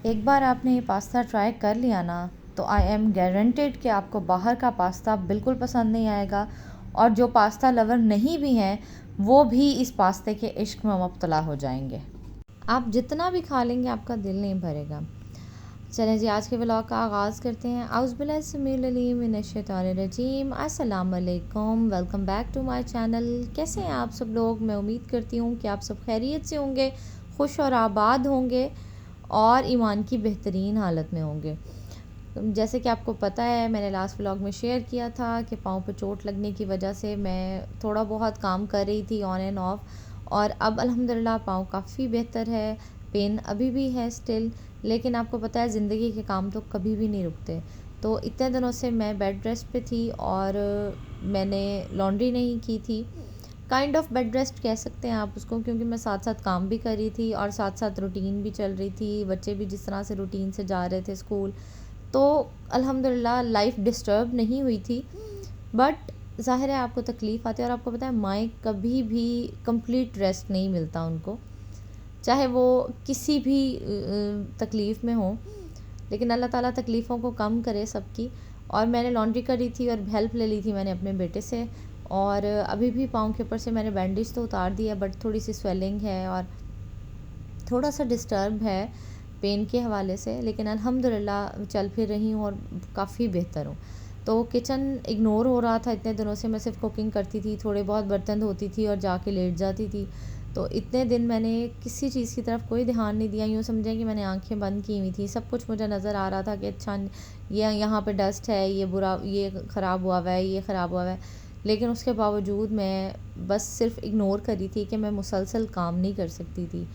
एक बार आपने ये पास्ता ट्राई कर लिया ना, तो आई एम गारंटेड कि आपको बाहर का पास्ता बिल्कुल पसंद नहीं आएगा। और जो पास्ता लवर नहीं भी हैं, वो भी इस पास्ते के इश्क में मुब्तला हो जाएंगे। आप जितना भी खा लेंगे आपका दिल नहीं भरेगा। चलें जी, आज के व्लॉग का आगाज़ करते हैं। आउज़ुबिल्लाहिमिनश्शैतानिर्रजीम। अस्सलाम वालेकुम, welcome back to my channel. कैसे हैं आप सब लोग? मैं उम्मीद करती हूँ कि आप सब खैरियत से होंगे, खुश और आबाद होंगे और ईमान की बेहतरीन हालत में होंगे। जैसे कि आपको पता है, मैंने लास्ट व्लॉग में शेयर किया था कि पाँव पे चोट लगने की वजह से मैं थोड़ा बहुत काम कर रही थी ऑन एंड ऑफ, और अब अल्हम्दुलिल्लाह पाँव काफ़ी बेहतर है। पेन अभी भी है स्टिल, लेकिन आपको पता है ज़िंदगी के काम तो कभी भी नहीं रुकते। तो इतने दिनों से मैं बेड रेस्ट पे थी और मैंने लॉन्ड्री नहीं की थी। काइंड ऑफ बेड रेस्ट कह सकते हैं आप उसको, क्योंकि मैं साथ साथ काम भी कर रही थी और साथ साथ रूटीन भी चल रही थी। बच्चे भी जिस तरह से रूटीन से जा रहे थे स्कूल, तो अल्हम्दुलिल्लाह लाइफ डिस्टर्ब नहीं हुई थी। बट ज़ाहिर है आपको तकलीफ़ आती है, और आपको पता है माँ कभी भी कंप्लीट रेस्ट नहीं मिलता उनको, चाहे वो किसी भी तकलीफ़ में हो। लेकिन अल्लाह ताला तकलीफ़ों को कम करे सबकी। और मैंने लॉन्ड्री करी थी और हेल्प ले ली थी मैंने अपने बेटे से। और अभी भी पाँव के ऊपर से मैंने बैंडेज तो उतार दिया, बट थोड़ी सी स्वेलिंग है और थोड़ा सा डिस्टर्ब है पेन के हवाले से। लेकिन अल्हम्दुलिल्लाह चल फिर रही हूँ और काफ़ी बेहतर हूँ। तो किचन इग्नोर हो रहा था इतने दिनों से। मैं सिर्फ कुकिंग करती थी, थोड़े बहुत बर्तन धोती थी और जाके लेट जाती थी। तो इतने दिन मैंने किसी चीज़ की तरफ कोई ध्यान नहीं दिया। यूँ समझें कि मैंने आंखें बंद की हुई थी। सब कुछ मुझे नज़र आ रहा था कि अच्छा ये यहाँ पे डस्ट है, ये बुरा, ये ख़राब हुआ हुआ है, ये ख़राब हुआ हुआ है। लेकिन उसके बावजूद मैं बस सिर्फ इग्नोर करी थी कि मैं मुसलसल काम नहीं कर सकती थी।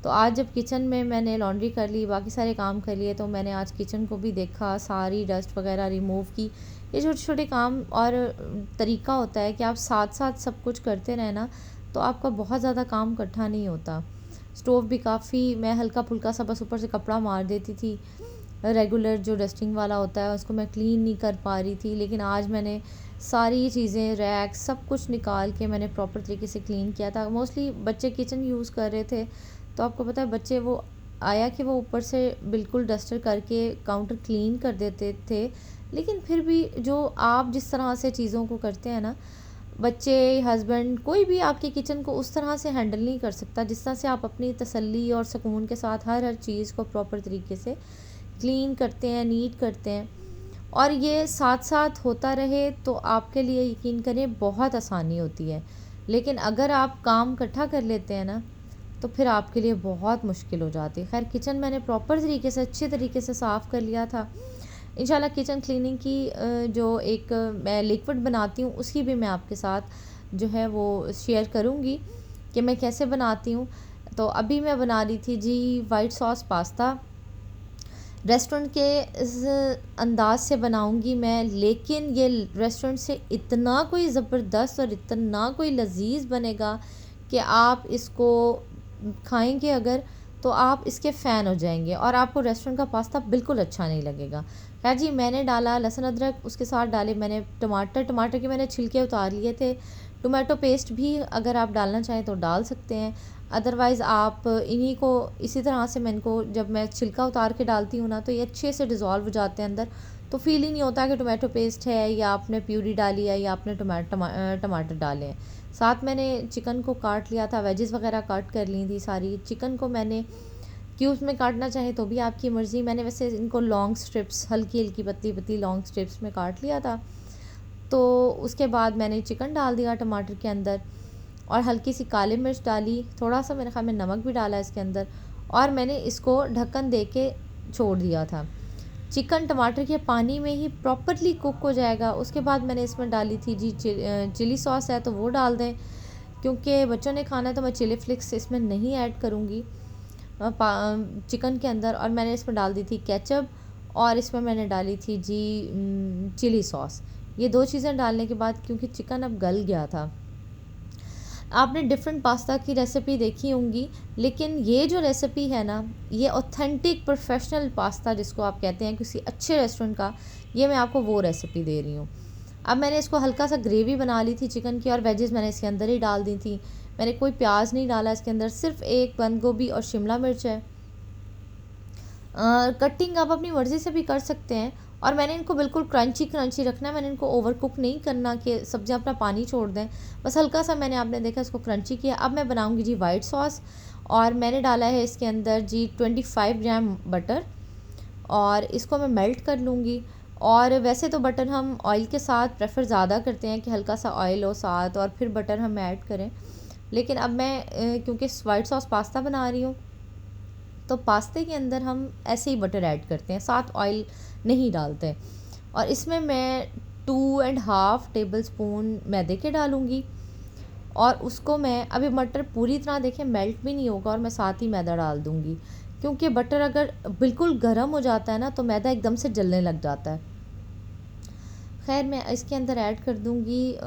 तो आज जब किचन में मैंने लॉन्ड्री कर ली, बाकी सारे काम कर लिए, तो मैंने आज किचन को भी देखा, सारी डस्ट वगैरह रिमूव की। ये छोटे छोटे काम और तरीका होता है कि आप साथ साथ सब कुछ करते रहें ना, तो आपका बहुत ज़्यादा काम इकट्ठा नहीं होता। स्टोव भी काफ़ी मैं हल्का फुल्का सा बस ऊपर से कपड़ा मार देती थी। रेगुलर जो डस्टिंग वाला होता है उसको मैं क्लीन नहीं कर पा रही थी। लेकिन आज मैंने सारी चीज़ें, रैक, सब कुछ निकाल के मैंने प्रॉपर तरीके से क्लीन किया था। मोस्टली बच्चे किचन यूज़ कर रहे थे, तो आपको पता है बच्चे वो आया कि वो ऊपर से बिल्कुल डस्टर करके काउंटर क्लीन कर देते थे। लेकिन फिर भी जो आप जिस तरह से चीज़ों को करते हैं ना, बच्चे, हस्बैंड, कोई भी आपके किचन को उस तरह से हैंडल नहीं कर सकता जिस तरह से आप अपनी तसल्ली और सुकून के साथ हर चीज़ को प्रॉपर तरीके से क्लीन करते हैं, नीट करते हैं। और ये साथ साथ होता रहे तो आपके लिए यकीन करें बहुत आसानी होती है। लेकिन अगर आप काम इकट्ठा कर लेते हैं ना, तो फिर आपके लिए बहुत मुश्किल हो जाती है। खैर, किचन मैंने प्रॉपर तरीके से, अच्छे तरीके से साफ़ कर लिया था। इंशाल्लाह किचन क्लीनिंग की जो एक मैं लिक्विड बनाती हूँ, उसकी भी मैं आपके साथ जो है वो शेयर करूँगी कि मैं कैसे बनाती हूँ। तो अभी मैं बना रही थी जी वाइट सॉस पास्ता। रेस्टोरेंट के इस अंदाज से बनाऊंगी मैं, लेकिन ये रेस्टोरेंट से इतना कोई ज़बरदस्त और इतना कोई लजीज बनेगा कि आप इसको खाएंगे अगर, तो आप इसके फ़ैन हो जाएंगे और आपको रेस्टोरेंट का पास्ता बिल्कुल अच्छा नहीं लगेगा। खैर जी, मैंने डाला लहसुन अदरक, उसके साथ डाले मैंने टमाटर के मैंने छिलके उतार लिए थे। टोमेटो पेस्ट भी अगर आप डालना चाहें तो डाल सकते हैं, अदरवाइज़ आप इन्हीं को इसी तरह से, मैं इनको जब मैं छिलका उतार के डालती हूँ ना, तो ये अच्छे से डिज़ोल्व हो जाते हैं अंदर। तो फील ही नहीं होता कि टोमेटो पेस्ट है या आपने प्यूरी डाली है या आपने टमाटर डाले हैं। साथ मैंने चिकन को काट लिया था, वेजेस वगैरह काट कर ली थी सारी। चिकन को मैंने क्यूब्स में काटना चाहे तो भी आपकी मर्ज़ी। मैंने वैसे इनको लॉन्ग स्ट्रिप्स, हल्की हल्की पतली पतली लॉन्ग स्ट्रिप्स में काट लिया था। तो उसके बाद मैंने चिकन डाल दिया टमाटर के अंदर और हल्की सी काली मिर्च डाली, थोड़ा सा मेरे ख्याल में नमक भी डाला इसके अंदर, और मैंने इसको ढक्कन दे के छोड़ दिया था। चिकन टमाटर के पानी में ही प्रॉपरली कुक हो जाएगा। उसके बाद मैंने इसमें डाली थी जी चिली सॉस है तो वो डाल दें, क्योंकि बच्चों ने खाना है तो मैं चिली फ्लिक्स इसमें नहीं ऐड करूँगी चिकन के अंदर। और मैंने इसमें डाल दी थी केचप और इसमें मैंने डाली थी जी चिली सॉस। ये दो चीज़ें डालने के बाद, क्योंकि चिकन अब गल गया था, आपने डिफरेंट पास्ता की रेसिपी देखी होंगी, लेकिन ये जो रेसिपी है ना, ये ऑथेंटिक प्रोफेशनल पास्ता जिसको आप कहते हैं किसी अच्छे रेस्टोरेंट का, ये मैं आपको वो रेसिपी दे रही हूँ। अब मैंने इसको हल्का सा ग्रेवी बना ली थी चिकन की, और वेजेस मैंने इसके अंदर ही डाल दी थी। मैंने कोई प्याज नहीं डाला इसके अंदर, सिर्फ एक बंद गोभी और शिमला मिर्च है। कटिंग आप अपनी मर्ज़ी से भी कर सकते हैं। और मैंने इनको बिल्कुल क्रंची क्रंची रखना है, मैंने इनको ओवर कुक नहीं करना कि सब्ज़ियाँ अपना पानी छोड़ दें। बस हल्का सा मैंने आपने देखा इसको क्रंची किया। अब मैं बनाऊँगी जी वाइट सॉस, और मैंने डाला है इसके अंदर जी 25 ग्राम बटर, और इसको मैं मेल्ट कर लूँगी। और वैसे तो बटर हम ऑयल के साथ प्रेफर ज़्यादा करते हैं कि हल्का सा ऑयल हो साथ और फिर बटर हम ऐड करें, लेकिन अब मैं क्योंकि वाइट सॉस पास्ता बना रही हूँ, तो पास्ते के अंदर हम ऐसे ही बटर ऐड करते हैं, साथ ऑयल नहीं डालते। और इसमें मैं 2.5 टेबल स्पून मैदे के डालूँगी, और उसको मैं अभी मटर पूरी तरह देखें मेल्ट भी नहीं होगा, और मैं साथ ही मैदा डाल दूँगी, क्योंकि बटर अगर बिल्कुल गर्म हो जाता है ना तो मैदा एकदम से जलने लग जाता है। खैर मैं इसके अंदर ऐड कर दूँगी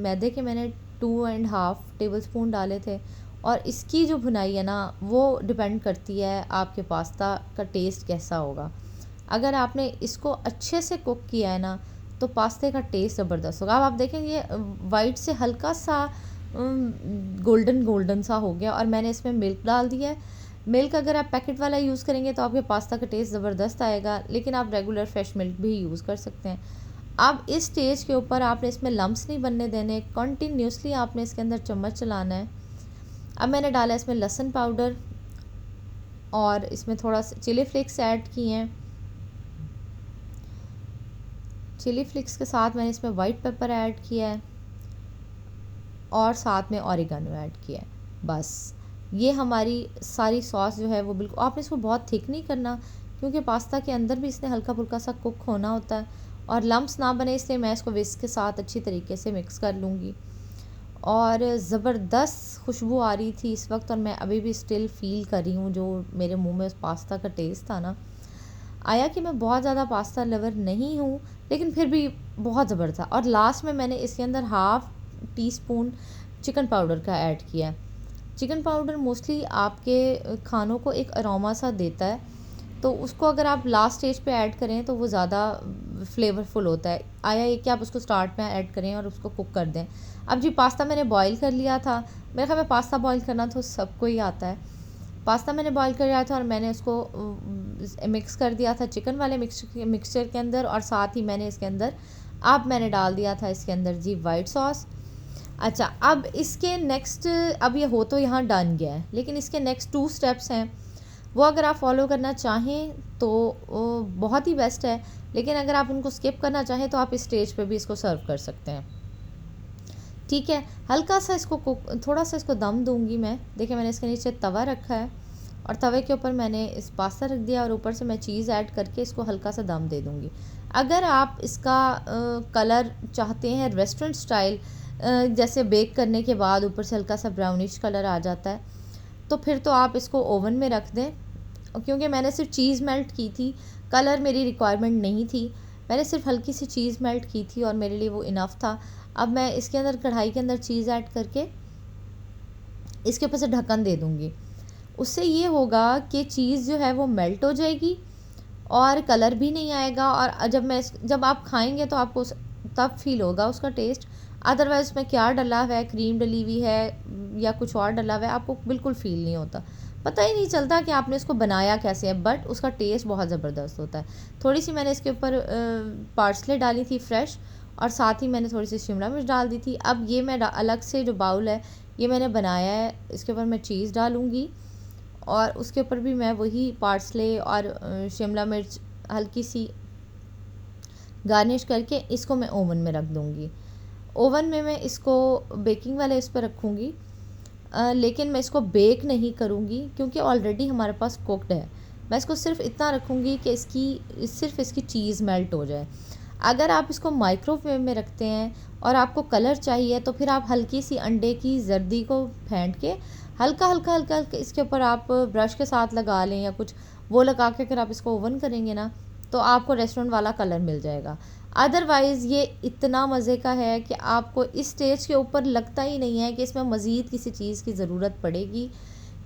मैदे के मैंने 2.5 टेबल स्पून डाले थे। और इसकी जो भुनाई है ना वो डिपेंड करती है आपके पास्ता का टेस्ट कैसा होगा। अगर आपने इसको अच्छे से कुक किया है ना तो पास्ते का टेस्ट ज़बरदस्त होगा। अब आप देखेंगे वाइट से हल्का सा गोल्डन गोल्डन सा हो गया, और मैंने इसमें मिल्क डाल दिया है। मिल्क अगर आप पैकेट वाला यूज़ करेंगे तो आपके पास्ता का टेस्ट ज़बरदस्त आएगा, लेकिन आप रेगुलर फ्रेश मिल्क भी यूज़ कर सकते हैं। अब इस स्टेज के ऊपर आपने इसमें लम्स नहीं बनने देने, कंटिन्यूसली आपने इसके अंदर चम्मच चलाना है। अब मैंने डाला इसमें लहसुन पाउडर, और इसमें थोड़ा सा चिली फ्लेक्स ऐड किए हैं। चिली फ्लेक्स के साथ मैंने इसमें वाइट पेपर ऐड किया है, और साथ में ऑरिगेनो ऐड किया है। बस ये हमारी सारी सॉस जो है वो बिल्कुल, आपने इसको बहुत थिक नहीं करना, क्योंकि पास्ता के अंदर भी इसने हल्का फुल्का सा कुक होना होता है, और लम्स ना बने इसलिए मैं इसको विस्क के साथ अच्छी तरीके से मिक्स कर लूँगी। और ज़बरदस्त खुशबू आ रही थी इस वक्त, और मैं अभी भी स्टिल फ़ील कर रही हूँ जो मेरे मुंह में उस पास्ता का टेस्ट था ना। आया कि मैं बहुत ज़्यादा पास्ता लवर नहीं हूँ, लेकिन फिर भी बहुत ज़बरदस्त था। और लास्ट में मैंने इसके अंदर half tea spoon chicken powder का ऐड किया है। चिकन पाउडर मोस्टली आपके खानों को एक अरोमा सा देता है, तो उसको अगर आप लास्ट स्टेज पे ऐड करें तो वो ज़्यादा फ्लेवरफुल होता है। आया ये कि आप उसको स्टार्ट में ऐड करें और उसको कुक कर दें। अब जी पास्ता मैंने बॉईल कर लिया था, मेरे ख्याल में पास्ता बॉईल करना तो सबको ही आता है। पास्ता मैंने बॉईल कर लिया था, और मैंने उसको मिक्स कर दिया था चिकन वाले मिक्सचर के अंदर, और साथ ही मैंने इसके अंदर अब मैंने डाल दिया था इसके अंदर जी वाइट सॉस। अच्छा, अब इसके नेक्स्ट, अब ये हो तो यहाँ डन गया है, लेकिन इसके नेक्स्ट 2 स्टेप्स हैं, वो अगर आप फॉलो करना चाहें तो बहुत ही बेस्ट है, लेकिन अगर आप उनको स्किप करना चाहें तो आप इस स्टेज पे भी इसको सर्व कर सकते हैं। ठीक है, हल्का सा इसको कुक, थोड़ा सा इसको दम दूंगी मैं। देखिए मैंने इसके नीचे तवा रखा है, और तवे के ऊपर मैंने इस पास्ता रख दिया, और ऊपर से मैं चीज़ ऐड करके इसको हल्का सा दम दे दूंगी। अगर आप इसका कलर चाहते हैं रेस्टोरेंट स्टाइल, जैसे बेक करने के बाद ऊपर से हल्का सा ब्राउनिश कलर आ जाता है, तो फिर तो आप इसको ओवन में रख दें। क्योंकि मैंने सिर्फ चीज़ मेल्ट की थी, कलर मेरी रिक्वायरमेंट नहीं थी, मैंने सिर्फ हल्की सी चीज़ मेल्ट की थी और मेरे लिए वो इनफ था। अब मैं इसके अंदर कढ़ाई के अंदर चीज़ ऐड करके इसके ऊपर से ढक्कन दे दूँगी। उससे ये होगा कि चीज़ जो है वो मेल्ट हो जाएगी, और कलर भी नहीं आएगा, और जब आप खाएंगे तो आपको तब फील होगा उसका टेस्ट। अदरवाइज़ उसमें क्या डला हुआ है, क्रीम डली हुई है या कुछ और डला हुआ है, आपको बिल्कुल फील नहीं होता, पता ही नहीं चलता कि आपने इसको बनाया कैसे है, बट उसका टेस्ट बहुत ज़बरदस्त होता है। थोड़ी सी मैंने इसके ऊपर पार्सले डाली थी फ्रेश, और साथ ही मैंने थोड़ी सी शिमला मिर्च डाल दी थी। अब ये मैं अलग से जो बाउल है ये मैंने बनाया है, इसके ऊपर मैं चीज़ डालूँगी, और उसके ऊपर भी मैं वही पार्सले और शिमला मिर्च हल्की सी गार्निश करके इसको मैं ओवन में रख दूँगी। ओवन में मैं इसको बेकिंग वाले इस पर रखूँगी, लेकिन मैं इसको बेक नहीं करूँगी क्योंकि ऑलरेडी हमारे पास कुक्ड है। मैं इसको सिर्फ इतना रखूँगी कि इसकी चीज़ मेल्ट हो जाए। अगर आप इसको माइक्रोवेव में रखते हैं और आपको कलर चाहिए तो फिर आप हल्की सी अंडे की जर्दी को फेंट के हल्का हल्का हल्का हल्का इसके ऊपर आप ब्रश के साथ लगा लें या कुछ, वो लगा के अगर आप इसको ओवन करेंगे ना तो आपको रेस्टोरेंट वाला कलर मिल जाएगा। अदरवाइज़ ये इतना मज़े का है कि आपको इस स्टेज के ऊपर लगता ही नहीं है कि इसमें मज़ीद किसी चीज़ की ज़रूरत पड़ेगी,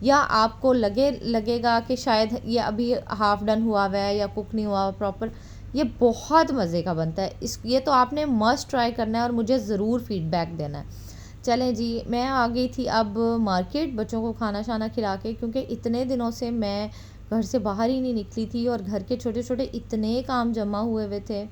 या आपको लगेगा कि शायद ये अभी हाफ़ डन हुआ हुआ है या कुक नहीं हुआ प्रॉपर। ये बहुत मज़े का बनता है। ये तो आपने मस्ट ट्राई करना है और मुझे ज़रूर फीडबैक देना है। चलें जी, मैं आ गई थी अब मार्केट बच्चों को खाना शाना खिला के, क्योंकि इतने दिनों से मैं घर से बाहर ही नहीं निकली थी और घर के छोटे छोटे इतने काम जमा हुए थे।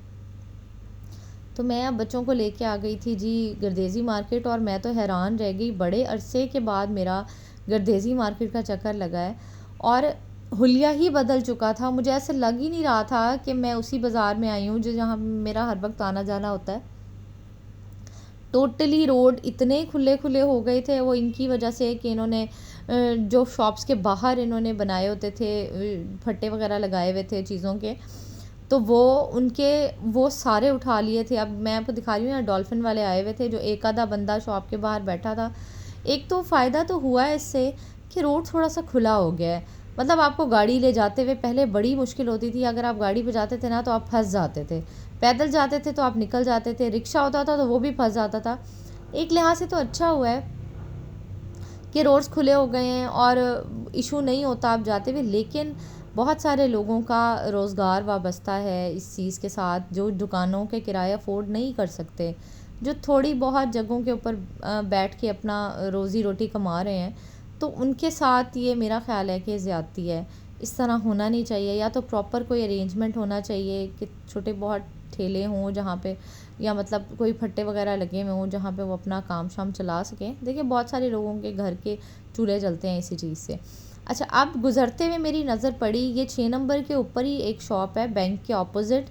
तो मैं अब बच्चों को लेके आ गई थी जी गर्देज़ी मार्केट, और मैं तो हैरान रह गई, बड़े अरसे के बाद मेरा गर्देज़ी मार्केट का चक्कर लगा है और हुलिया ही बदल चुका था। मुझे ऐसे लग ही नहीं रहा था कि मैं उसी बाज़ार में आई हूँ जो जहाँ मेरा हर वक्त आना जाना होता है। टोटली रोड इतने खुले खुले हो गए थे, वो इनकी वजह से कि इन्होंने जो शॉप्स के बाहर इन्होंने बनाए होते थे फट्टे वगैरह लगाए हुए थे चीज़ों के, तो वो सारे उठा लिए थे। अब मैं आपको दिखा रही हूँ, यहाँ डॉल्फिन वाले आए हुए थे, जो एक आधा बंदा शॉप के बाहर बैठा था। एक तो फ़ायदा तो हुआ है इससे कि रोड थोड़ा सा खुला हो गया है। मतलब आपको गाड़ी ले जाते हुए पहले बड़ी मुश्किल होती थी, अगर आप गाड़ी पे जाते थे ना तो आप फंस जाते थे, पैदल जाते थे तो आप निकल जाते थे, रिक्शा होता था तो वो भी फंस जाता था। एक लिहाज से तो अच्छा हुआ है कि रोड्स खुले हो गए हैं और इशू नहीं होता आप जाते हुए, लेकिन बहुत सारे लोगों का रोज़गार वाबस्ता है इस चीज़ के साथ, जो दुकानों के किराए अफोर्ड नहीं कर सकते, जो थोड़ी बहुत जगहों के ऊपर बैठ के अपना रोज़ी रोटी कमा रहे हैं, तो उनके साथ ये मेरा ख़्याल है कि ज़्यादती है। इस तरह होना नहीं चाहिए, या तो प्रॉपर कोई अरेंजमेंट होना चाहिए कि छोटे बहुत ठेले हों जहाँ पे, या मतलब कोई फट्टे वगैरह लगे हुए हों जहाँ पे वो अपना काम शाम चला सकें। देखिए बहुत सारे लोगों के घर के चूल्हे जलते हैं इसी चीज़ से। अच्छा, अब गुज़रते हुए मेरी नज़र पड़ी, ये 6 नंबर के ऊपर ही एक शॉप है बैंक के ऑपोज़िट,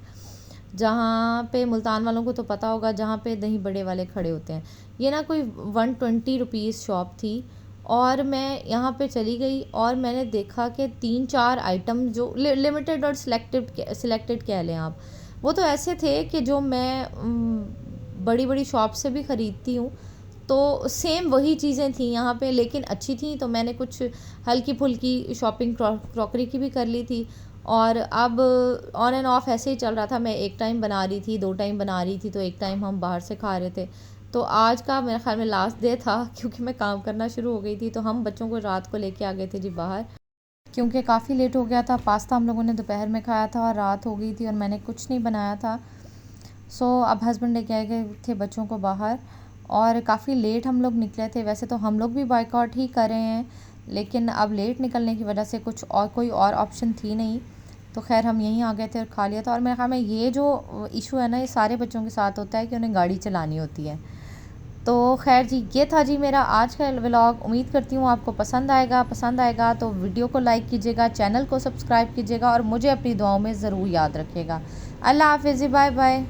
जहाँ पे मुल्तान वालों को तो पता होगा, जहाँ पे दही बड़े वाले खड़े होते हैं। ये ना कोई 120 रुपीज़ शॉप थी, और मैं यहाँ पे चली गई और मैंने देखा कि 3-4 आइटम जो लिमिटेड और सिलेक्टेड कह लें आप, वो तो ऐसे थे कि जो मैं बड़ी बड़ी शॉप से भी ख़रीदती हूँ, तो सेम वही चीज़ें थी यहाँ पे, लेकिन अच्छी थी। तो मैंने कुछ हल्की फुल्की शॉपिंग क्रॉकरी की भी कर ली थी, और अब ऑन एंड ऑफ ऐसे ही चल रहा था। मैं एक टाइम बना रही थी, 2 टाइम बना रही थी, तो एक टाइम हम बाहर से खा रहे थे। तो आज का मेरे ख्याल में लास्ट डे था, क्योंकि मैं काम करना शुरू हो गई थी, तो हम बच्चों को रात को लेके आ गए थे जी बाहर, क्योंकि काफ़ी लेट हो गया था। पास्ता हम लोगों ने दोपहर में खाया था और रात हो गई थी और मैंने कुछ नहीं बनाया था। अब हस्बैंड लेके आए गए थे बच्चों को बाहर, और काफ़ी लेट हम लोग निकले थे। वैसे तो हम लोग भी बाइकआउट ही कर रहे हैं, लेकिन अब लेट निकलने की वजह से कुछ और कोई और ऑप्शन थी नहीं, तो खैर हम यहीं आ गए थे और खा लिया था। और मेरे ख्याल में ये जो इशू है ना, ये सारे बच्चों के साथ होता है कि उन्हें गाड़ी चलानी होती है। तो खैर जी, ये था जी मेरा आज का व्लॉग। उम्मीद करती हूँ आपको पसंद आएगा तो वीडियो को लाइक कीजिएगा, चैनल को सब्सक्राइब कीजिएगा और मुझे अपनी दुआओं में ज़रूर याद रखिएगा। अल्लाह हाफ़िज़, बाय बाय।